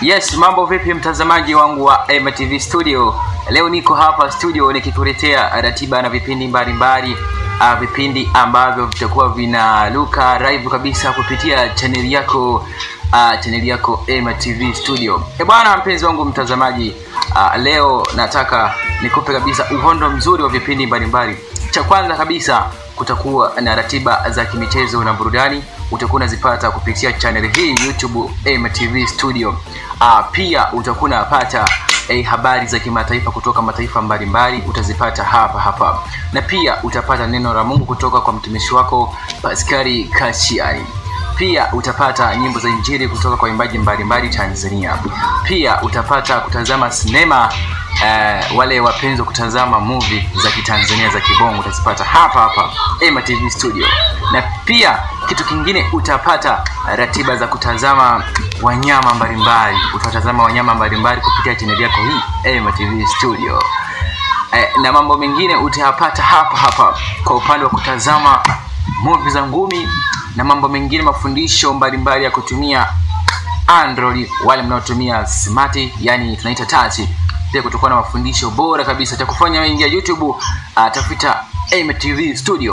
Yes, mambo vipi mtazamaji wangu wa MTV Studio. Leo niko hapa studio nikikuletea ratiba na vipindi mbalimbali, vipindi ambavyo vitakuwa vinaruka live kabisa kupitia channel yako MTV Studio. Bwana mpenzi wangu mtazamaji, leo nataka nikupe kabisa uhondo mzuri wa vipindi mbalimbali. Cha kwanza kabisa kutakuwa na ratiba za kimichezo na burudani, utakuwa unazipata kupitia channel hii YouTube MTV Studio. Pia utakuwa unapata habari za kimataifa kutoka mataifa mbalimbali, utazipata hapa. Na pia utapata neno la Mungu kutoka kwa mtumishi wako Pascal Kashiani. Pia utapata nyimbo za injili kutoka kwa waimbaji mbalimbali Tanzania. Pia utapata kutazama sinema, wale wapenzi kutazama movie za kitanzania za kibongo utazipata hapa MTV Studio. Na pia kitu kingine utapata ratiba za kutazama wanyama mbalimbali. Utatazama wanyama mbalimbali kupitia channel yako hii MTV Studio. Na mambo mengine utayapata hapa kwa upande wa kutazama movie za ngumi na mambo mengine, mafundisho mbalimbali ya kutumia Android, wale mnaotumia smart, yani tunaita touch. Pia kutakuwa na mafundisho bora kabisa. Cha kufanya ingia YouTube, tafuta MTV Studio.